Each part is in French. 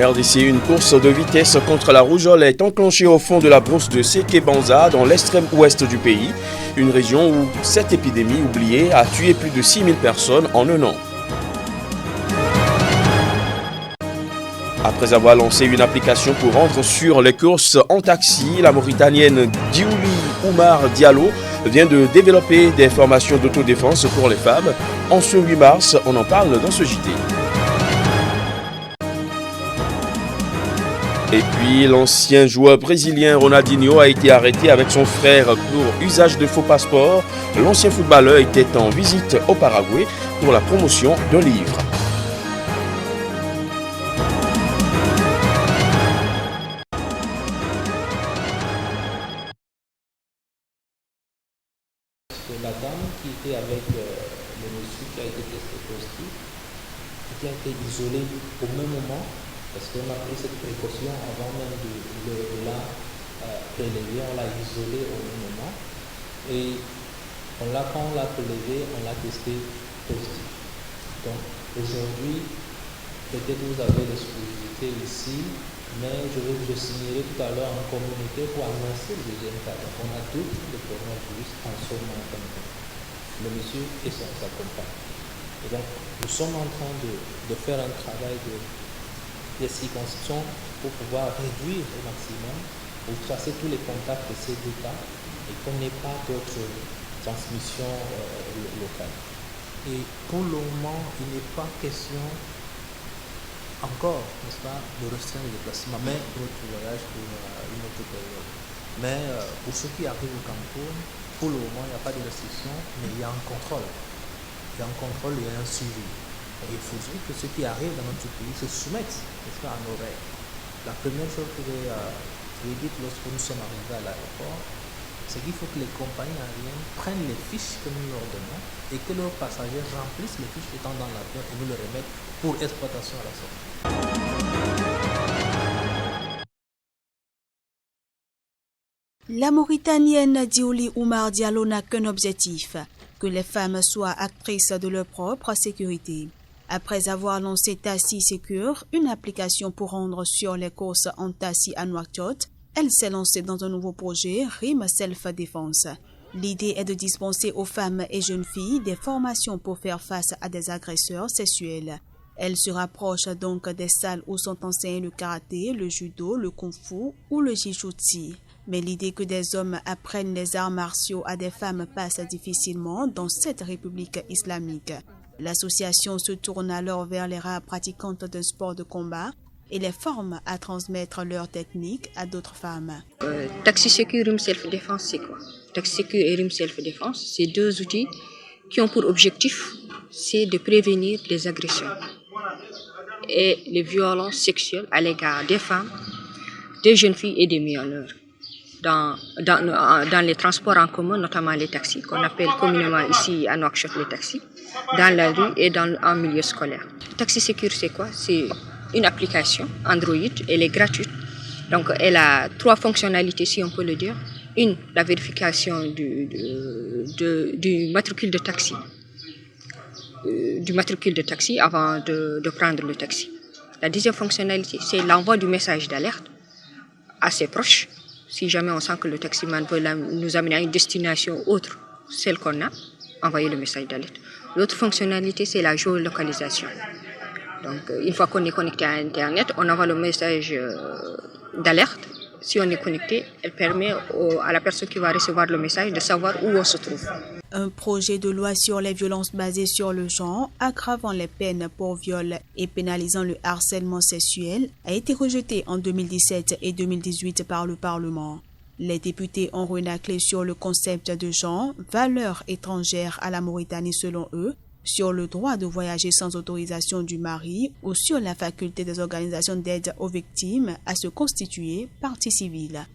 RDC, une course de vitesse contre la rougeole est enclenchée au fond de la brousse de Sekebanza, dans l'extrême ouest du pays, une région où cette épidémie oubliée a tué plus de 6000 personnes en un an. Après avoir lancé une application pour rendre sur les courses en taxi, la Mauritanienne Diouli Oumar Diallo vient de développer des formations d'autodéfense pour les femmes. En ce 8 mars, on en parle dans ce JT. Et puis, l'ancien joueur brésilien Ronaldinho a été arrêté avec son frère pour usage de faux passeports. L'ancien footballeur était en visite au Paraguay pour la promotion d'un livre. La dame qui était avec le monsieur qui a été testé positif, qui a été isolée au même moment, parce qu'on a pris cette précaution avant même de la prélever, on l'a isolée au même moment. Et quand on l'a prélevé, on l'a testé positif. Donc aujourd'hui, peut-être vous avez l'exclusivité ici, mais je vais vous signaler tout à l'heure un communiqué pour annoncer le deuxième cas. Donc on a deux types de coronavirus en ce moment. Le monsieur et sa compagne. Et donc nous sommes en train de faire un travail de circonscription pour pouvoir réduire au maximum, pour tracer tous les contacts de ces deux cas et qu'on n'ait pas d'autres transmissions locales. Et pour le moment, il n'est pas question encore, n'est-ce pas, de restreindre les déplacements, mais notre voyage pour une autre période. Mais pour ceux qui arrivent au Cameroun, pour le moment, il n'y a pas de restriction, mais il y a un contrôle. Il y a un contrôle, il y a un suivi. Et il faudrait que ceux qui arrivent dans notre pays se soumettent, n'est-ce pas, à nos règles. La première chose que j'ai dite lorsque nous sommes arrivés à l'aéroport, c'est qu'il faut que les compagnies aériennes prennent les fiches que nous leur donnons et que leurs passagers remplissent les fiches étant dans l'avion et nous les remettent pour exploitation à la sortie. La Mauritanienne Diouli Oumar Diallo n'a qu'un objectif, que les femmes soient actrices de leur propre sécurité. Après avoir lancé Tassi Secure, une application pour rendre sur les courses en taxi à Nouakchott, elle s'est lancée dans un nouveau projet, RIM Self-Défense. L'idée est de dispenser aux femmes et jeunes filles des formations pour faire face à des agresseurs sexuels. Elle se rapproche donc des salles où sont enseignés le karaté, le judo, le kung-fu ou le jujutsu. Mais l'idée que des hommes apprennent les arts martiaux à des femmes passe difficilement dans cette république islamique. L'association se tourne alors vers les rares pratiquantes d'un sport de combat et les forme à transmettre leurs techniques à d'autres femmes. Taxi Secure et RIM Self-Défense, c'est quoi? Taxi Secure et RIM Self-Défense, c'est deux outils qui ont pour objectif, c'est de prévenir les agressions et les violences sexuelles à l'égard des femmes, des jeunes filles et des mineurs. Dans les transports en commun, notamment les taxis, qu'on appelle communément ici à Nouakchott les taxis, dans la rue et en milieu scolaire. Taxi Secure, c'est quoi? C'est une application Android, elle est gratuite. Donc elle a 3 fonctionnalités, si on peut le dire. Une, la vérification du matricule de taxi. Du matricule de taxi avant de prendre le taxi. La deuxième fonctionnalité, c'est l'envoi du message d'alerte à ses proches. Si jamais on sent que le taximan veut nous amener à une destination autre, celle qu'on a, envoyer le message d'alerte. L'autre fonctionnalité, c'est la géolocalisation. Donc, une fois qu'on est connecté à Internet, on envoie le message d'alerte. Si on est connecté, elle permet à la personne qui va recevoir le message de savoir où on se trouve. Un projet de loi sur les violences basées sur le genre, aggravant les peines pour viol et pénalisant le harcèlement sexuel, a été rejeté en 2017 et 2018 par le Parlement. Les députés ont renaclé sur le concept de genre, valeur étrangère à la Mauritanie selon eux, sur le droit de voyager sans autorisation du mari ou sur la faculté des organisations d'aide aux victimes à se constituer partie civile.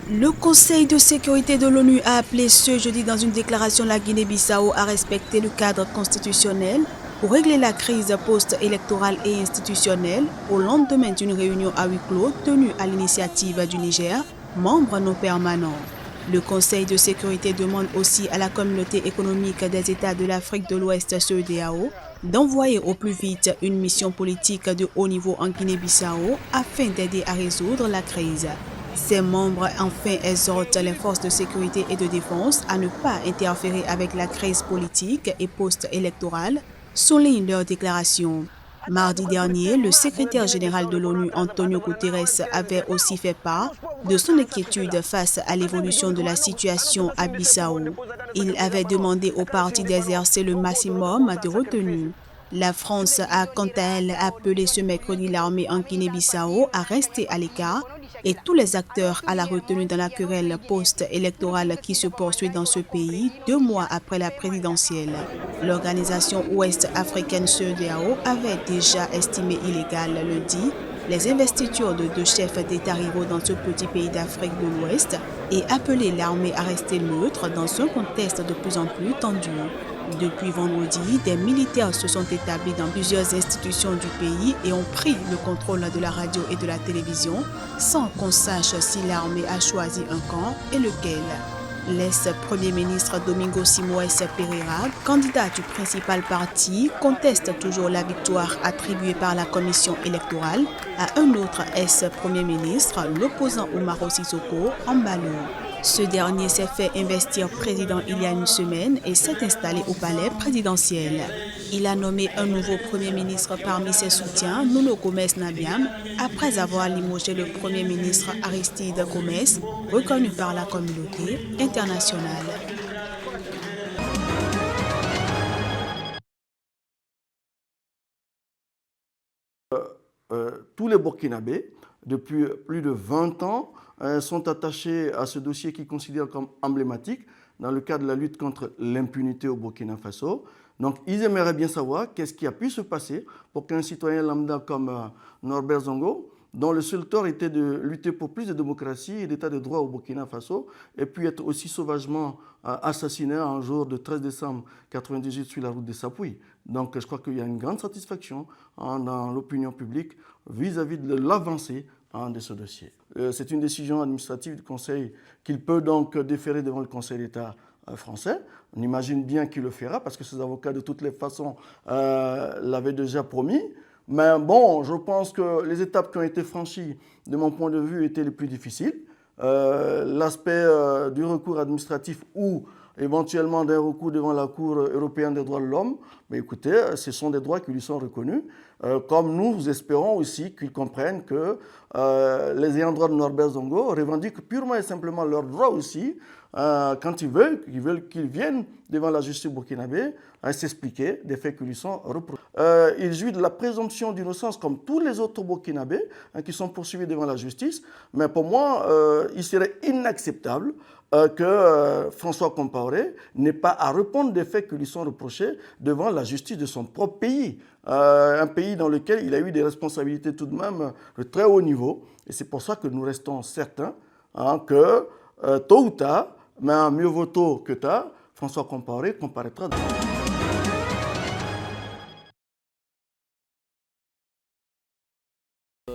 Le Conseil de sécurité de l'ONU a appelé ce jeudi dans une déclaration la Guinée-Bissau à respecter le cadre constitutionnel pour régler la crise post-électorale et institutionnelle au lendemain d'une réunion à huis clos tenue à l'initiative du Niger, membre non permanent. Le Conseil de sécurité demande aussi à la communauté économique des États de l'Afrique de l'Ouest, CEDEAO, d'envoyer au plus vite une mission politique de haut niveau en Guinée-Bissau afin d'aider à résoudre la crise. Ses membres enfin exhortent les forces de sécurité et de défense à ne pas interférer avec la crise politique et post-électorale, souligne leur déclaration. Mardi dernier, le secrétaire général de l'ONU, Antonio Guterres, avait aussi fait part de son inquiétude face à l'évolution de la situation à Bissau. Il avait demandé aux partis d'exercer le maximum de retenue. La France a quant à elle appelé ce mercredi l'armée en Guinée-Bissau à rester à l'écart et tous les acteurs à la retenue dans la querelle post-électorale qui se poursuit dans ce pays 2 mois après la présidentielle. L'organisation ouest-africaine CEDEAO avait déjà estimé illégal lundi les investitures de 2 chefs d'État rivaux dans ce petit pays d'Afrique de l'Ouest et appelé l'armée à rester neutre dans un contexte de plus en plus tendu. Depuis vendredi, des militaires se sont établis dans plusieurs institutions du pays et ont pris le contrôle de la radio et de la télévision sans qu'on sache si l'armée a choisi un camp et lequel. L'ex-premier ministre Domingo Simoes Pereira, candidat du principal parti, conteste toujours la victoire attribuée par la commission électorale à un autre ex-premier ministre, l'opposant Umaro Sissoko Embalo. Ce dernier s'est fait investir président il y a une semaine et s'est installé au palais présidentiel. Il a nommé un nouveau premier ministre parmi ses soutiens, Nuno Gomes Nabiam, après avoir limogé le premier ministre Aristide Gomes, reconnu par la communauté internationale. Tous les Burkinabés, depuis plus de 20 ans, sont attachés à ce dossier qu'ils considèrent comme emblématique dans le cadre de la lutte contre l'impunité au Burkina Faso. Donc, ils aimeraient bien savoir qu'est-ce qui a pu se passer pour qu'un citoyen lambda comme Norbert Zongo, dont le seul tort était de lutter pour plus de démocratie et d'état de droit au Burkina Faso, ait pu être aussi sauvagement assassiné un jour de 13 décembre 1998 sur la route de Sapouy. Donc, je crois qu'il y a une grande satisfaction dans l'opinion publique vis-à-vis de l'avancée de ce dossier. C'est une décision administrative du Conseil qu'il peut donc déférer devant le Conseil d'État français. On imagine bien qu'il le fera parce que ses avocats de toutes les façons l'avaient déjà promis. Mais bon, je pense que les étapes qui ont été franchies, de mon point de vue, étaient les plus difficiles. L'aspect du recours administratif ou éventuellement d'un recours devant la Cour européenne des droits de l'homme, mais écoutez, ce sont des droits qui lui sont reconnus, comme nous espérons aussi qu'ils comprennent que les ayants droit de Norbert Zongo revendiquent purement et simplement leurs droits aussi, quand ils veulent qu'ils viennent devant la justice burkinabé à s'expliquer des faits qui lui sont reprochés. Il jouit de la présomption d'innocence comme tous les autres burkinabés qui sont poursuivis devant la justice, mais pour moi, il serait inacceptable que François Compaoré n'ait pas à répondre des faits qui lui sont reprochés devant la justice de son propre pays. Un pays dans lequel il a eu des responsabilités tout de même de très haut niveau. Et c'est pour ça que nous restons certains que tôt ou tard, mais mieux vaut tôt que tard, François Compaoré comparaîtra.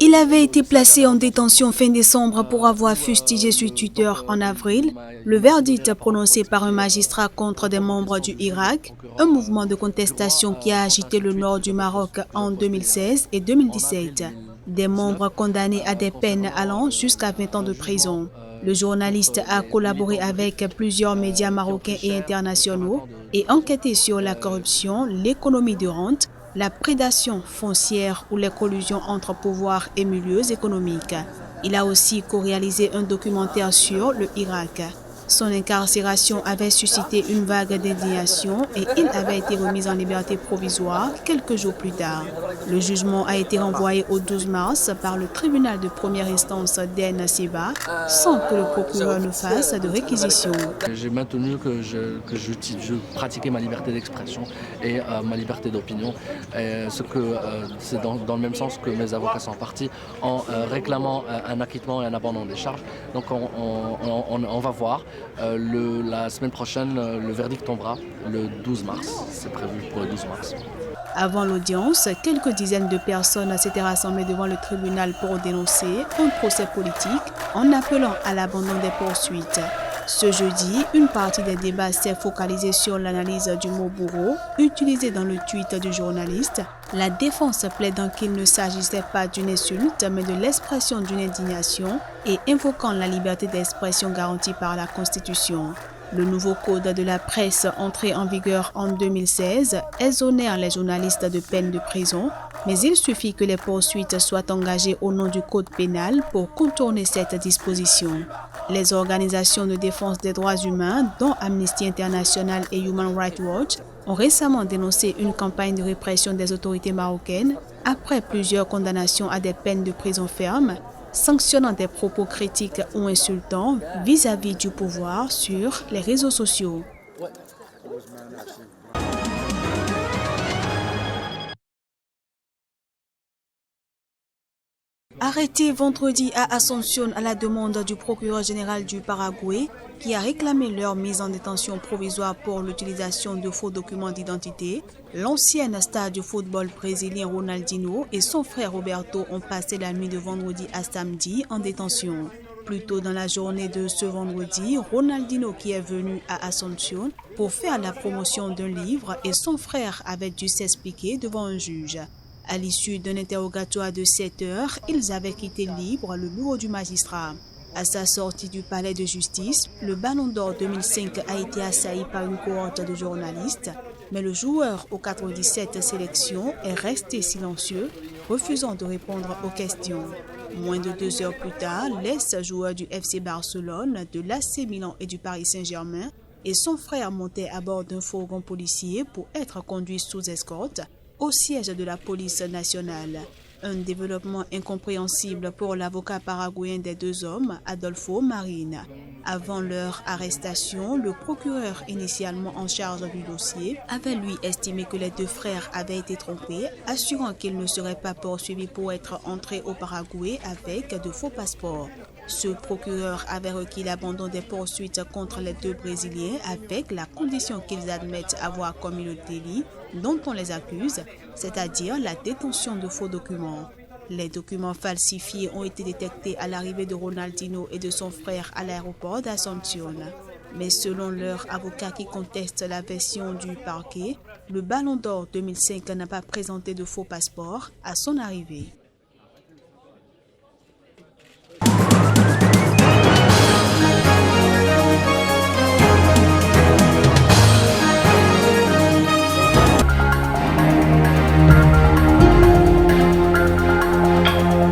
Il avait été placé en détention fin décembre pour avoir fustigé sur Twitter en avril le verdict prononcé par un magistrat contre des membres du Hirak, un mouvement de contestation qui a agité le nord du Maroc en 2016 et 2017. Des membres condamnés à des peines allant jusqu'à 20 ans de prison. Le journaliste a collaboré avec plusieurs médias marocains et internationaux et enquêté sur la corruption, l'économie de rente, la prédation foncière ou les collusions entre pouvoirs et milieux économiques. Il a aussi co-réalisé un documentaire sur le Hirak. Son incarcération avait suscité une vague d'indignation et il avait été remis en liberté provisoire quelques jours plus tard. Le jugement a été renvoyé au 12 mars par le tribunal de première instance d'Ain Seva sans que le procureur ne fasse de réquisition. J'ai maintenu que je pratiquais ma liberté d'expression et ma liberté d'opinion. C'est dans le même sens que mes avocats sont partis en réclamant un acquittement et un abandon des charges. Donc on va voir. La semaine prochaine, le verdict tombera le 12 mars. C'est prévu pour le 12 mars. Avant l'audience, quelques dizaines de personnes s'étaient rassemblées devant le tribunal pour dénoncer un procès politique en appelant à l'abandon des poursuites. Ce jeudi, une partie des débats s'est focalisée sur l'analyse du mot bourreau utilisé dans le tweet du journaliste, la défense plaidant qu'il ne s'agissait pas d'une insulte mais de l'expression d'une indignation et invoquant la liberté d'expression garantie par la Constitution. Le nouveau code de la presse entré en vigueur en 2016 exonère les journalistes de peine de prison, mais il suffit que les poursuites soient engagées au nom du code pénal pour contourner cette disposition. Les organisations de défense des droits humains, dont Amnesty International et Human Rights Watch, ont récemment dénoncé une campagne de répression des autorités marocaines après plusieurs condamnations à des peines de prison ferme, sanctionnant des propos critiques ou insultants vis-à-vis du pouvoir sur les réseaux sociaux. Arrêtés vendredi à Asunción à la demande du procureur général du Paraguay qui a réclamé leur mise en détention provisoire pour l'utilisation de faux documents d'identité, l'ancienne star du football brésilien Ronaldinho et son frère Roberto ont passé la nuit de vendredi à samedi en détention. Plus tôt dans la journée de ce vendredi, Ronaldinho, qui est venu à Asunción pour faire la promotion d'un livre, et son frère avaient dû s'expliquer devant un juge. À l'issue d'un interrogatoire de 7 heures, ils avaient quitté libre le bureau du magistrat. À sa sortie du palais de justice, le Ballon d'Or 2005 a été assailli par une cohorte de journalistes, mais le joueur aux 97 sélections est resté silencieux, refusant de répondre aux questions. Moins de 2 heures plus tard, l'ex-joueur du FC Barcelone, de l'AC Milan et du Paris Saint-Germain et son frère montaient à bord d'un fourgon policier pour être conduits sous escorte au siège de la police nationale. Un développement incompréhensible pour l'avocat paraguayen des deux hommes, Adolfo Marin. Avant leur arrestation, le procureur initialement en charge du dossier avait lui estimé que les deux frères avaient été trompés, assurant qu'ils ne seraient pas poursuivis pour être entrés au Paraguay avec de faux passeports. Ce procureur avait requis l'abandon des poursuites contre les deux Brésiliens avec la condition qu'ils admettent avoir commis le délit dont on les accuse, c'est-à-dire la détention de faux documents. Les documents falsifiés ont été détectés à l'arrivée de Ronaldinho et de son frère à l'aéroport d'Asunción. Mais selon leur avocat qui conteste la version du parquet, le Ballon d'Or 2005 n'a pas présenté de faux passeports à son arrivée.